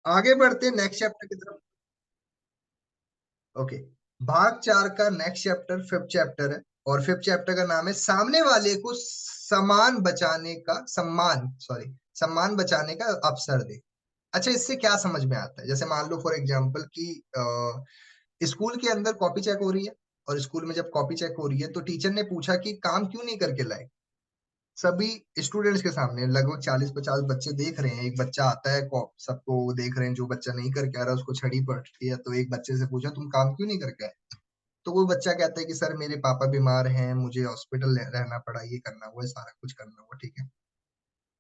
आगे बढ़ते next chapter की तरफ। ओके। भाग 4 का नेक्स्ट चैप्टर फिफ्थ चैप्टर है। और फिफ्थ चैप्टर का नाम है सामने वाले को सम्मान बचाने का अवसर दे। अच्छा, इससे क्या समझ में आता है? जैसे मान लो फॉर एग्जांपल कि स्कूल के अंदर कॉपी चेक हो रही है। और स्कूल में जब कॉपी चेक हो रही है तो टीचर ने पूछा कि काम क्यों नहीं करके लाए। सभी स्टूडेंट्स के सामने लगभग 40-50 बच्चे देख रहे हैं। एक बच्चा आता है, सबको वो देख रहे हैं, जो बच्चा नहीं करके आ रहा उसको छड़ी पड़ती है। तो एक बच्चे से पूछा, तुम काम क्यों नहीं करके आए? तो वो बच्चा कहता है कि सर मेरे पापा बीमार हैं, मुझे हॉस्पिटल रहना पड़ा, ये करना हुआ, सारा कुछ करना हुआ। ठीक है।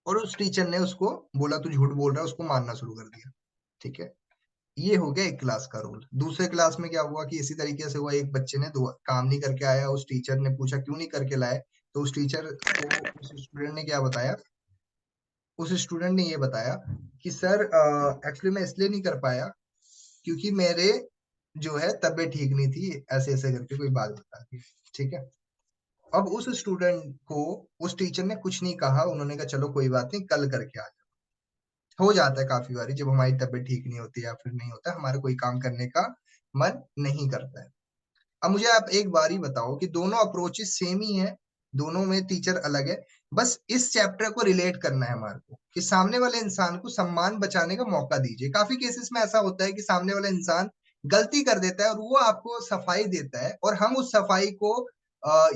और उस टीचर ने उसको बोला तू झूठ बोल रहा है, उसको मारना शुरू कर दिया। ठीक है। ये हो गया एक क्लास का रोल। दूसरे क्लास में क्या हुआ कि इसी तरीके से हुआ, एक बच्चे ने दो काम नहीं करके आया, उस टीचर ने पूछा क्यों नहीं करके लाए। तो उस टीचर को उस स्टूडेंट ने क्या बताया, उस स्टूडेंट ने ये बताया कि सर एक्चुअली मैं इसलिए नहीं कर पाया क्योंकि मेरे जो है तबीयत ठीक नहीं थी, ऐसे ऐसे करके कोई बात बता दी। ठीक है। अब उस स्टूडेंट को उस टीचर ने कुछ नहीं कहा, उन्होंने कहा चलो कोई बात नहीं, कल करके आ जाओ। हो जाता है काफी बारी, जब हमारी तबीयत ठीक नहीं होती या फिर नहीं होता, हमारा कोई काम करने का मन नहीं करता है। अब मुझे आप एक बार ही बताओ कि दोनों अप्रोचेस सेम ही है, दोनों में टीचर अलग है। बस इस चैप्टर को रिलेट करना है हमारे को कि सामने वाले इंसान को सम्मान बचाने का मौका दीजिए। काफी केसेस में ऐसा होता है कि सामने वाला इंसान गलती कर देता है और वो आपको सफाई देता है, और हम उस सफाई को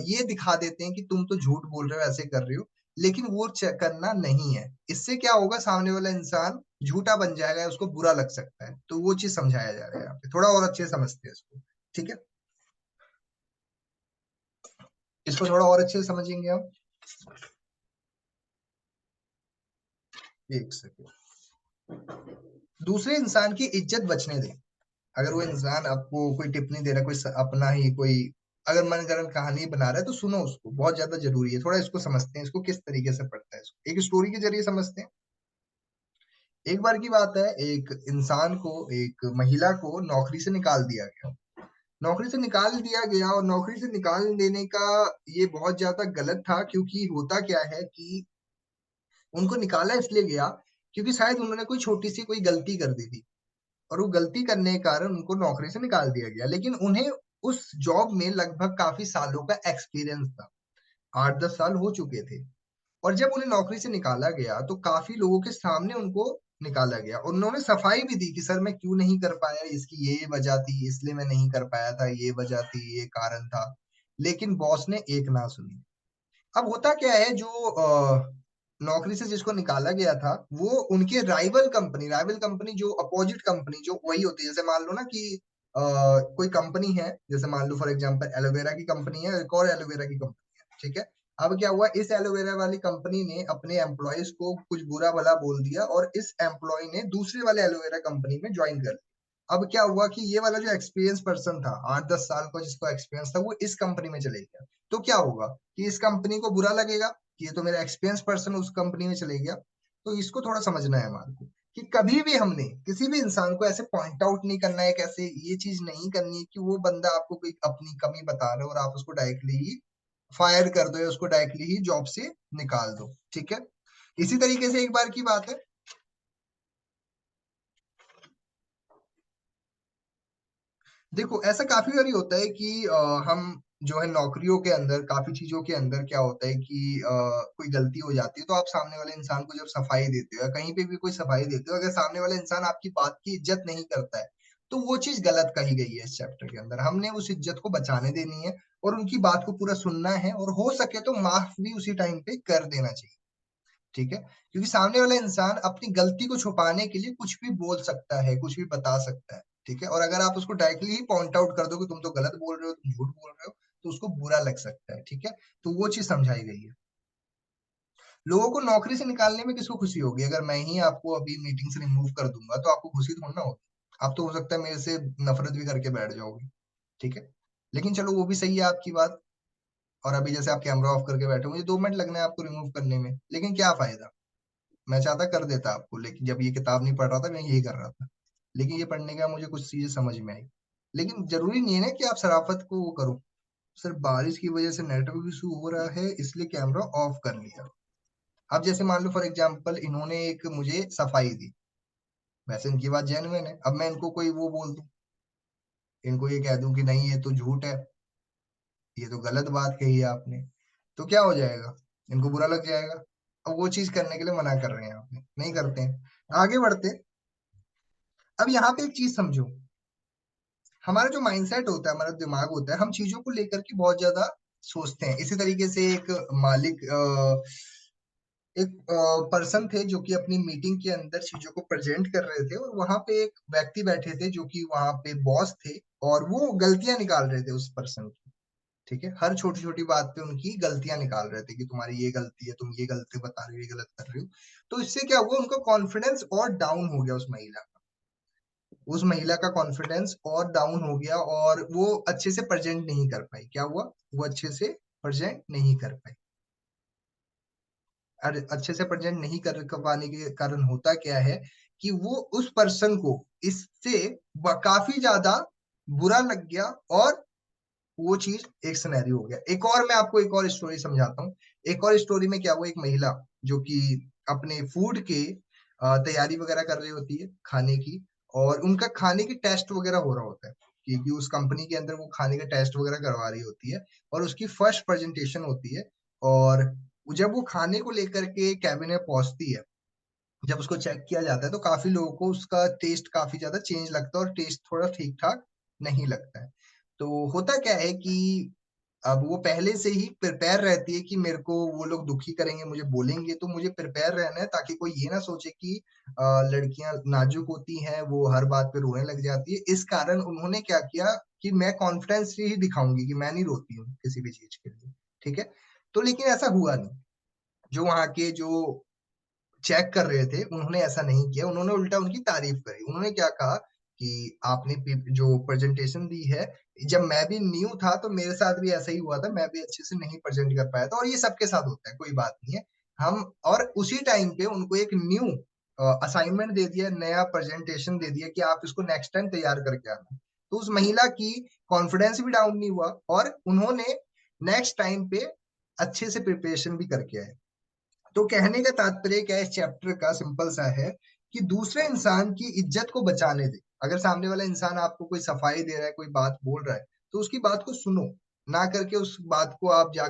ये दिखा देते हैं कि तुम तो झूठ बोल रहे हो, ऐसे कर रहे हो। लेकिन वो करना नहीं है। इससे क्या होगा, सामने वाला इंसान झूठा बन जाएगा, उसको बुरा लग सकता है। तो वो चीज समझाया जा रहा है यहाँ पे, थोड़ा और अच्छे से समझते हैं इसको। ठीक है। इसको थोड़ा और अच्छे से समझेंगे हम। एक सेकेंड। दूसरे इंसान की इज्जत बचने दें। अगर वो इंसान आपको कोई टिप्पणी दे रहा है, कोई अपना ही कोई अगर मनगढ़ंत कहानी बना रहा है, तो सुनो उसको, बहुत ज्यादा जरूरी है। थोड़ा इसको समझते हैं, इसको किस तरीके से पढ़ता है, इसको एक स्टोरी के जरिए समझते हैं। एक बार की बात है, एक इंसान को, एक महिला को नौकरी से निकाल दिया गया। नौकरी से निकाल दिया गया, और नौकरी से निकाल देने का ये बहुत ज्यादा गलत था, क्योंकि होता क्या है कि उनको निकाला इसलिए गया क्योंकि शायद उन्होंने कोई छोटी सी कोई गलती कर दी थी। और वो गलती करने के कारण उनको नौकरी से निकाल दिया गया, लेकिन उन्हें उस जॉब में लगभग काफी सालों का एक्सपीरियंस था। 8-10 साल हो चुके थे। और जब उन्हें नौकरी से निकाला गया तो काफी लोगों के सामने उनको निकाला गया, और उन्होंने सफाई भी दी कि सर मैं क्यों नहीं कर पाया, इसकी ये वजह थी, इसलिए मैं नहीं कर पाया था, ये वजह थी, ये कारण था। लेकिन बॉस ने एक ना सुनी। अब होता क्या है, जो नौकरी से जिसको निकाला गया था, वो उनके राइवल कंपनी जो अपोजिट कंपनी जो वही होती है। जैसे मान लो ना कि कोई कंपनी है, जैसे मान लो फॉर एग्जांपल एलोवेरा की कंपनी है, एक और एलोवेरा की कंपनी है। ठीक है। अब क्या हुआ, इस एलोवेरा वाली कंपनी ने अपने एम्प्लॉयज को कुछ बुरा भला बोल दिया, और इस एम्प्लॉय ने दूसरे वाले एलोवेरा कंपनी में ज्वाइन कर लिया। अब क्या हुआ कि ये वाला जो एक्सपीरियंस पर्सन था, 8-10 साल का जिसको एक्सपीरियंस था, वो इस कंपनी में चले गया। तो क्या होगा कि इस कंपनी को बुरा लगेगा कि ये तो मेरा एक्सपीरियंस पर्सन उस कंपनी में चले गया। तो इसको थोड़ा समझना है हमारे को कि कभी भी हमने किसी भी इंसान को ऐसे पॉइंट आउट नहीं करना है, कैसे ये चीज नहीं करनी है कि वो बंदा आपको कोई अपनी कमी बता रहा है और आप उसको डायरेक्टली ही फायर कर दो, या उसको डायरेक्टली ही जॉब से निकाल दो। ठीक है। इसी तरीके से एक बार की बात है, देखो ऐसा काफी बारी होता है कि हम जो है नौकरियों के अंदर, काफी चीजों के अंदर क्या होता है कि कोई गलती हो जाती है, तो आप सामने वाले इंसान को जब सफाई देते हो या कहीं पे भी कोई सफाई देते हो, अगर सामने वाला इंसान आपकी बात की इज्जत नहीं करता है, तो वो चीज गलत कही गई है। इस चैप्टर के अंदर हमने उस इज्जत को बचाने देनी है, और उनकी बात को पूरा सुनना है, और हो सके तो माफ भी उसी टाइम पे कर देना चाहिए। ठीक है। क्योंकि सामने वाला इंसान अपनी गलती को छुपाने के लिए कुछ भी बोल सकता है, कुछ भी बता सकता है। ठीक है। और अगर आप उसको डायरेक्टली ही पॉइंट आउट कर दो कि तुम तो गलत बोल रहे हो, तुम झूठ बोल रहे हो, तो उसको बुरा लग सकता है। ठीक है। तो वो चीज समझाई गई है। लोगों को नौकरी से निकालने में किसको खुशी होगी? अगर मैं ही आपको अभी मीटिंग से रिमूव कर दूंगा तो आपको खुशी थोड़ी ना होगी। आप तो हो सकता है मेरे से नफरत भी करके बैठ जाओगे। ठीक है। लेकिन चलो वो भी सही है आपकी बात। और अभी जैसे आप कैमरा ऑफ करके बैठे हो, मुझे 2 मिनट लगना है आपको रिमूव करने में, लेकिन क्या फायदा? मैं चाहता कर देता आपको, लेकिन जब ये किताब नहीं पढ़ रहा था, मैं यही कर रहा था। लेकिन ये पढ़ने का मुझे कुछ चीजें समझ में आई। लेकिन जरूरी नहीं है ना कि आप शराफत को वो करो। सिर्फ बारिश की वजह से नेटवर्क इशू हो रहा है, इसलिए कैमरा ऑफ कर लिया। अब जैसे मान लो फॉर एग्जांपल इन्होंने एक मुझे सफाई दी, वैसे इनकी बात जेन्युइन है। अब मैं इनको कोई वो बोल दूं, इनको ये कह दूं कि नहीं ये तो झूठ है, ये तो गलत बात कही है आपने, तो क्या हो जाएगा? इनको बुरा लग जाएगा। अब वो चीज करने के लिए मना कर रहे हैं, आपने नहीं करते हैं, आगे बढ़ते हैं। अब यहाँ पे एक चीज समझो, हमारा जो माइंडसेट होता है, हमारा दिमाग होता है, हम चीजों को लेकर के बहुत ज्यादा सोचते हैं। इसी तरीके से एक मालिक एक पर्सन थे जो कि अपनी मीटिंग के अंदर चीजों को प्रेजेंट कर रहे थे, और वहां पे एक व्यक्ति बैठे थे जो कि वहां पे बॉस थे, और वो गलतियां निकाल रहे थे उस पर्सन की। ठीक है, हर छोटी छोटी बात पे उनकी गलतियां निकाल रहे थे कि तुम्हारी ये गलती है, तुम ये गलती बता रहे हो, ये गलत कर रहे हो। तो इससे क्या हुआ, उनका कॉन्फिडेंस और डाउन हो गया, उस महिला का कॉन्फिडेंस और डाउन हो गया, और वो अच्छे से प्रेजेंट नहीं कर पाई। क्या हुआ, वो अच्छे से प्रेजेंट नहीं कर पाई। अच्छे से प्रेजेंट नहीं कर पाने के कारण होता क्या है कि वो उस पर्सन को इससे काफी ज्यादा बुरा लग गया, और वो चीज एक सिनेरियो हो गया। एक और मैं आपको एक और स्टोरी समझाता हूँ। एक और स्टोरी में क्या हुआ, एक महिला जो कि अपने फूड के तैयारी वगैरह कर रही होती है खाने की, और उनका खाने की टेस्ट वगैरह हो रहा होता है, क्योंकि उस कंपनी के अंदर वो खाने का टेस्ट वगैरह करवा रही होती है, और उसकी फर्स्ट प्रेजेंटेशन होती है। और जब वो खाने को लेकर के कैबिन में पहुंचती है, जब उसको चेक किया जाता है, तो काफी लोगों को उसका टेस्ट काफी ज्यादा चेंज लगता है, और टेस्ट थोड़ा ठीक ठाक नहीं लगता है। तो होता क्या है कि अब वो पहले से ही प्रिपेयर रहती है कि मेरे को वो लोग दुखी करेंगे, मुझे बोलेंगे, तो मुझे प्रिपेयर रहना है, ताकि कोई ये ना सोचे कि लड़कियां नाजुक होती हैं, वो हर बात पे रोने लग जाती है। इस कारण उन्होंने क्या किया कि मैं कॉन्फिडेंस ही दिखाऊंगी कि मैं नहीं रोती हूँ किसी भी चीज के लिए। ठीक है, तो लेकिन ऐसा हुआ नहीं। जो वहां के जो चेक कर रहे थे, उन्होंने ऐसा नहीं किया, उन्होंने उल्टा उनकी तारीफ करी। उन्होंने क्या कहा कि आपने जो प्रेजेंटेशन दी है, जब मैं भी न्यू था तो मेरे साथ भी ऐसा ही हुआ था, मैं भी अच्छे से नहीं प्रेजेंट कर पाया था, और ये सबके साथ होता है, कोई बात नहीं है। हम और उसी टाइम पे उनको एक न्यू असाइनमेंट दे दिया, नया प्रेजेंटेशन दे दिया कि आप इसको नेक्स्ट टाइम तैयार करके आना। तो उस महिला की कॉन्फिडेंस भी डाउन नहीं हुआ, और उन्होंने नेक्स्ट टाइम पे अच्छे से प्रिपरेशन भी करके आए। तो कहने का तात्पर्य क्या है इस चैप्टर का, सिंपल सा है कि दूसरे इंसान की इज्जत को बचाने दे। अगर सामने वाला इंसान आपको कोई सफाई दे रहा है, कोई बात बोल रहा है, तो उसकी बात को सुनो, ना करके उस बात को आप